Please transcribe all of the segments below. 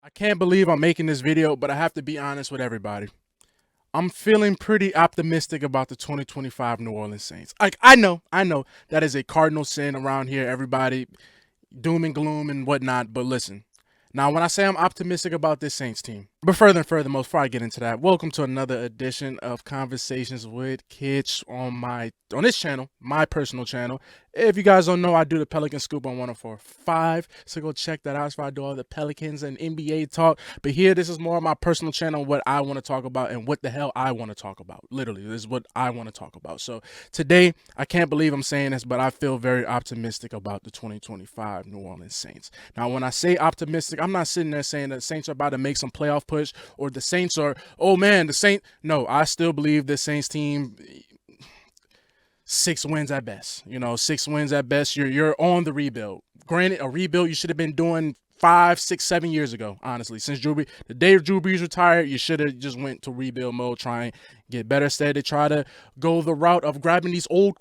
I can't believe I'm making this video, but I have to be honest with everybody. I'm feeling pretty optimistic about the 2025 New Orleans Saints. Like I know that is a cardinal sin around here. Everybody doom and gloom and whatnot, but listen. Now, when I say I'm optimistic about this Saints team, but furthermost, before I get into that, welcome to another edition of Conversations with Kids on this channel, my personal channel. If you guys don't know, I do the Pelican Scoop on 104.5, so go check that out. That's where I do all the Pelicans and NBA talk. But here, this is more of my personal channel, what I want to talk about and what the hell I want to talk about. Literally, this is what I want to talk about. So today, I can't believe I'm saying this, but I feel very optimistic about the 2025 New Orleans Saints. Now, when I say optimistic, I'm not sitting there saying that the Saints are about to make some playoff push or the Saints are, oh man, the Saints. No, I still believe the Saints team, 6 wins at best. 6 wins at best. You're on the rebuild. Granted, a rebuild you should have been doing 5, 6, 7 years ago, honestly. Since the day Drew Brees retired, you should have just went to rebuild mode, try and get better. Instead, they try to go the route of grabbing these old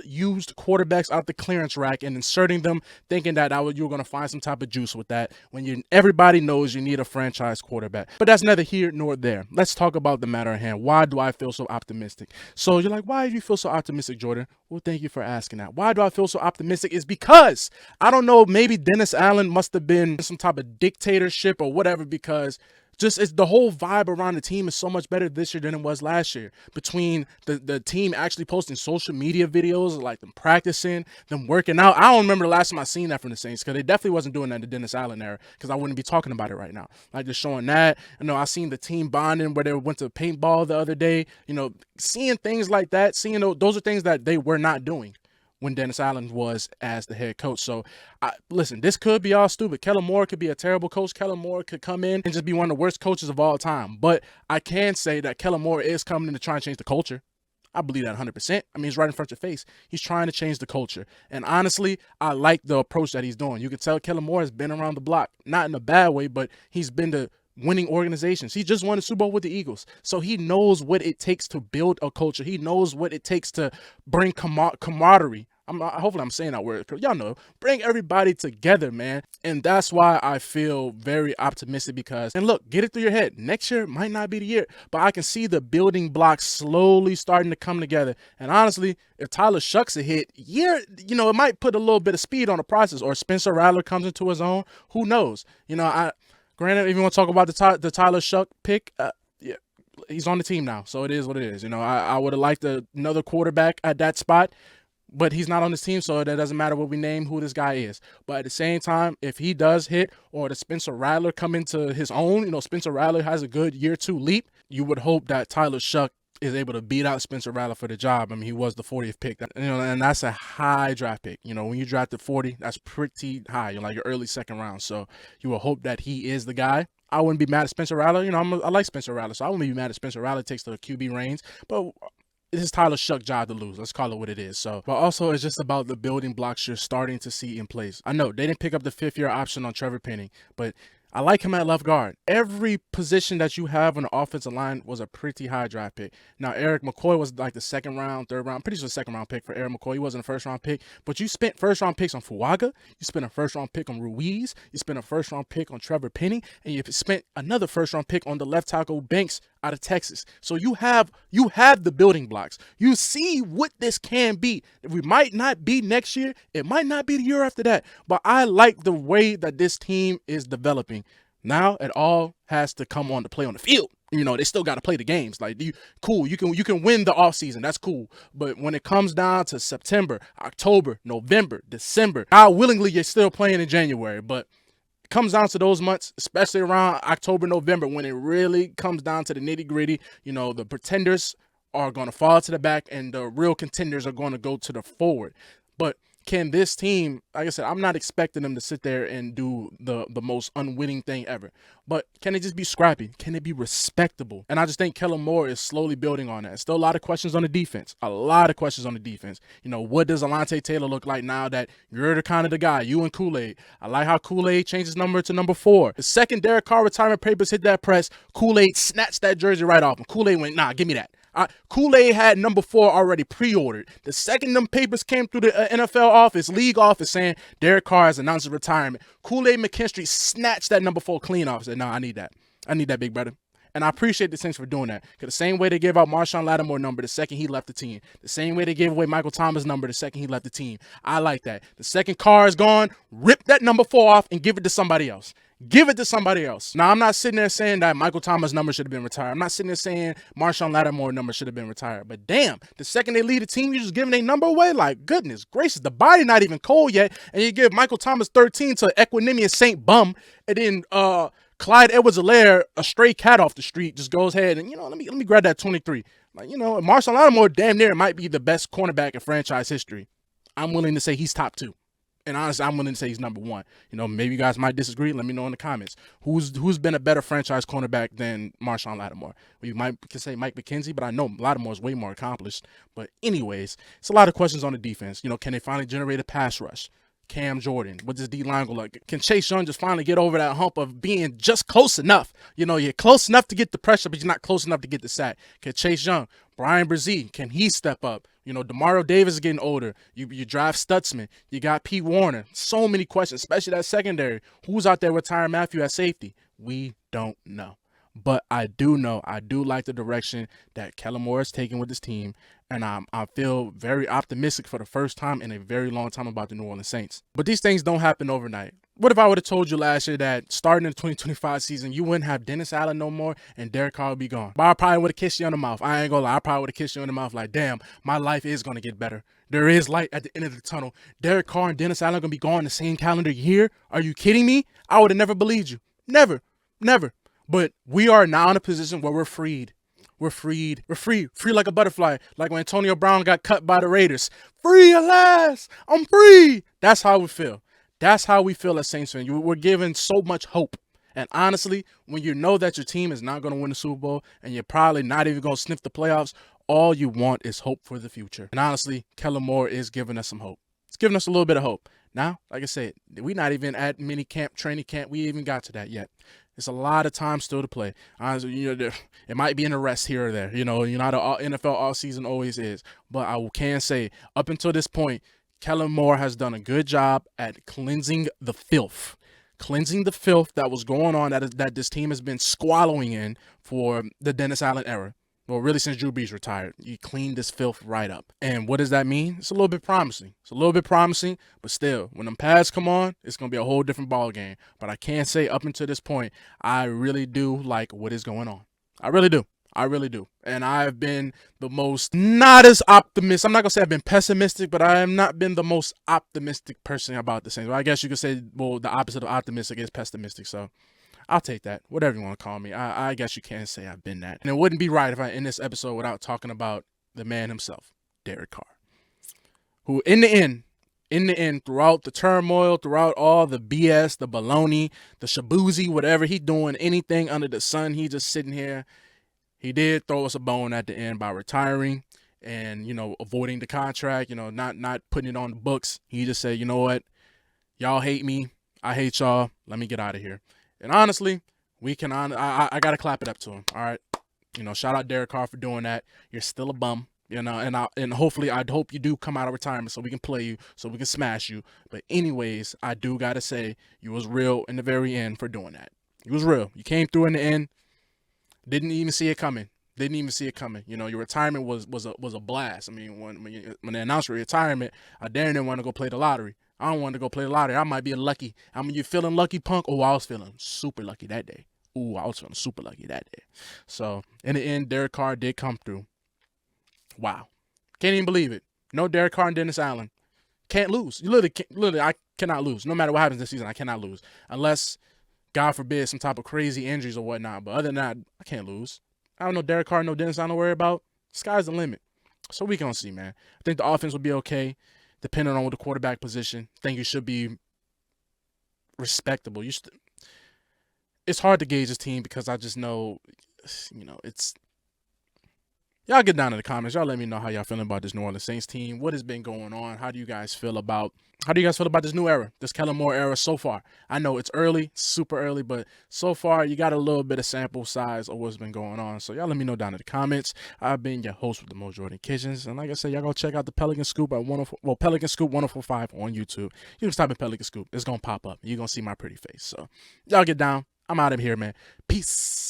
used quarterbacks out the clearance rack and inserting them, thinking that you were going to find some type of juice with that when everybody knows you need a franchise quarterback. But that's neither here nor there. Let's talk about the matter at hand. Why do I feel so optimistic? So you're like, why do you feel so optimistic, Jordan? Well, thank you for asking that. Why do I feel so optimistic? It's because, I don't know, maybe Dennis Allen must have been some type of dictatorship or whatever, because it's the whole vibe around the team is so much better this year than it was last year. Between the team actually posting social media videos, like them practicing, them working out. I don't remember the last time I seen that from the Saints, because they definitely wasn't doing that in the Dennis Allen era, because I wouldn't be talking about it right now. Like, just showing that. I seen the team bonding where they went to paintball the other day. Seeing things like that, seeing those are things that they were not doing when Dennis Allen was as the head coach. So, listen, this could be all stupid. Kellen Moore could be a terrible coach. Kellen Moore could come in and just be one of the worst coaches of all time. But I can say that Kellen Moore is coming in to try and change the culture. I believe that 100%. I mean, he's right in front of your face. He's trying to change the culture. And honestly, I like the approach that he's doing. You can tell Kellen Moore has been around the block, not in a bad way, but he's been to winning organizations. He just won a Super Bowl with the Eagles. So he knows what it takes to build a culture. He knows what it takes to bring camaraderie. Hopefully I'm saying that word. Y'all know, bring everybody together, man. And that's why I feel very optimistic, because, and look, get it through your head. Next year might not be the year, but I can see the building blocks slowly starting to come together. And honestly, if Tyler Shucks a hit, it might put a little bit of speed on the process, or Spencer Rattler comes into his own. Who knows? Granted, if you want to talk about the Tyler Shuck pick, yeah, he's on the team now, so it is what it is. I would have liked another quarterback at that spot, but he's not on this team, so that doesn't matter what we name who this guy is. But at the same time, if he does hit, or the Spencer Rattler come into his own, Spencer Rattler has a good year 2 leap, you would hope that Tyler Shuck is able to beat out Spencer Rattler for the job. I mean, he was the 40th pick, and that's a high draft pick. When you drafted 40, that's pretty high. You're like your early second round. So you will hope that he is the guy. I wouldn't be mad at Spencer Rattler. I like Spencer Rattler, so I wouldn't be mad at Spencer Rattler takes the QB reins. But this is Tyler Shuck's job to lose. Let's call it what it is. So, but also it's just about the building blocks you're starting to see in place. I know they didn't pick up the 5th-year option on Trevor Penning, but I like him at left guard. Every position that you have on the offensive line was a pretty high draft pick. Now, Eric McCoy was like the 2nd round, 3rd round, pretty sure 2nd round pick for Eric McCoy. He wasn't a 1st round pick, but you spent 1st round picks on Fuaga. You spent a 1st round pick on Ruiz. You spent a 1st round pick on Trevor Penning, and you spent another 1st round pick on the left tackle Banks out of Texas. So you have the building blocks. You see what this can be. We might not be next year. It might not be the year after that. But I like the way that this team is developing. Now it all has to come on to play on the field. They still got to play the games. Like, you can win the offseason. That's cool. But when it comes down to September, October, November, December, willingly you're still playing in January. But comes down to those months, especially around October, November, when it really comes down to the nitty gritty. The pretenders are going to fall to the back and the real contenders are going to go to the forward. But can this team, like I said, I'm not expecting them to sit there and do the most unwitting thing ever. But can it just be scrappy? Can it be respectable? And I just think Kellen Moore is slowly building on that. Still a lot of questions on the defense. What does Alontae Taylor look like now that you're the kind of the guy, you and Kool-Aid? I like how Kool-Aid changed his number to number 4. The second Derek Carr retirement papers hit that press, Kool-Aid snatched that jersey right off. And Kool-Aid went, nah, give me that. Kool-Aid had number 4 already pre-ordered. The second them papers came through the NFL office, league office, saying Derek Carr has announced his retirement, Kool-Aid McKinstry snatched that number 4 clean off. Said, "No, I need that. I need that, big brother." And I appreciate the Saints for doing that. Because the same way they gave out Marshawn Lattimore number the second he left the team. The same way they gave away Michael Thomas number the second he left the team. I like that. The second Carr is gone, rip that number 4 off and give it to somebody else. Give it to somebody else. Now, I'm not sitting there saying that Michael Thomas number should have been retired. I'm not sitting there saying Marshawn Lattimore number should have been retired. But damn, the second they leave the team, you just giving their number away? Like, goodness gracious, the body not even cold yet. And you give Michael Thomas 13 to Equanimous St. Bum. And then, Clyde Edwards-Helaire, a stray cat off the street, just goes ahead and, let me grab that 23. Like, Marshawn Lattimore damn near might be the best cornerback in franchise history. I'm willing to say he's top 2. And honestly, I'm willing to say he's number 1. Maybe you guys might disagree. Let me know in the comments. Who's been a better franchise cornerback than Marshawn Lattimore? We might say Mike McKenzie, but I know Lattimore is way more accomplished. But anyways, it's a lot of questions on the defense. Can they finally generate a pass rush? Cam Jordan, what does D-line go like? Can Chase Young just finally get over that hump of being just close enough? You're close enough to get the pressure, but you're not close enough to get the sack. Can Chase Young, Brian Brzee, can he step up? DeMario Davis is getting older. You drive Stutzman. You got Pete Warner. So many questions, especially that secondary. Who's out there with Tyrann Mathieu at safety? We don't know. But I do know, I do like the direction that Kellen Moore is taking with this team, and I feel very optimistic for the first time in a very long time about the New Orleans Saints. But these things don't happen overnight. What if I would have told you last year that starting in the 2025 season, you wouldn't have Dennis Allen no more and Derek Carr would be gone? But I probably would have kissed you on the mouth. I ain't gonna lie, I probably would have kissed you on the mouth like, damn, my life is gonna get better. There is light at the end of the tunnel. Derek Carr and Dennis Allen are gonna be gone the same calendar year? Are you kidding me? I would have never believed you. Never. But we are now in a position where we're freed. We're freed. We're free. Free like a butterfly. Like when Antonio Brown got cut by the Raiders. Free at last. I'm free. That's how we feel. That's how we feel as Saints fans. We're given so much hope. And honestly, when you know that your team is not going to win the Super Bowl and you're probably not even going to sniff the playoffs, all you want is hope for the future. And honestly, Kellen Moore is giving us some hope. It's giving us a little bit of hope. Now, like I said, we're not even at mini camp, training camp. We even got to that yet. It's a lot of time still to play. Honestly, it might be an arrest here or there. How the NFL offseason always is. But I can say, up until this point, Kellen Moore has done a good job at cleansing the filth. Cleansing the filth that was going on that this team has been swallowing in for the Dennis Allen era. Well, really since Drew Brees retired. You cleaned this filth right up. And what does that mean? It's a little bit promising. But still, when them pads come on, it's going to be a whole different ball game. But I can say up until this point, I really do like what is going on. I really do. And I've been the most not as optimistic. I'm not going to say I've been pessimistic, but I have not been the most optimistic person about the Saints. Well, I guess you could say, the opposite of optimistic is pessimistic. So I'll take that. Whatever you want to call me. I guess you can say I've been that. And it wouldn't be right if I end this episode without talking about the man himself, Derek Carr, who in the end, throughout the turmoil, throughout all the BS, the baloney, the shaboozy, whatever he doing, anything under the sun, he just sitting here. He did throw us a bone at the end by retiring and, avoiding the contract, not putting it on the books. He just said, you know what? Y'all hate me. I hate y'all. Let me get out of here. And honestly, I got to clap it up to him. All right. Shout out Derek Carr for doing that. You're still a bum, and hopefully I hope you do come out of retirement so we can play you, so we can smash you. But anyways, I do got to say you was real in the very end for doing that. You was real. You came through in the end. Didn't even see it coming. Your retirement was a blast. I mean, when they announced your retirement, I didn't want to go play the lottery. I don't want to go play the lottery. I might be lucky. I mean, you feeling lucky, punk? Oh, I was feeling super lucky that day. So, in the end, Derek Carr did come through. Wow. Can't even believe it. No Derek Carr and Dennis Allen. Can't lose. Literally, I cannot lose. No matter what happens this season, I cannot lose. Unless, God forbid, some type of crazy injuries or whatnot. But other than that, I can't lose. I don't know Derek Carr, no Dennis Allen to worry about. Sky's the limit. So we gonna see, man. I think the offense will be okay. Depending on what the quarterback position, I think you should be respectable. It's hard to gauge this team because I just know, it's Y'all get down in the comments. Y'all let me know how y'all feeling about this New Orleans Saints team. What has been going on? How do you guys feel about this new era, this Kellen Moore era so far? I know it's early, super early, but so far you got a little bit of sample size of what's been going on. So y'all let me know down in the comments. I've been your host with the Mo Jordan Kitchens, and like I said, y'all go check out the Pelican Scoop at Pelican Scoop 1045 on YouTube. You just type in Pelican Scoop, it's gonna pop up. You're gonna see my pretty face. So y'all get down. I'm out of here, man. Peace.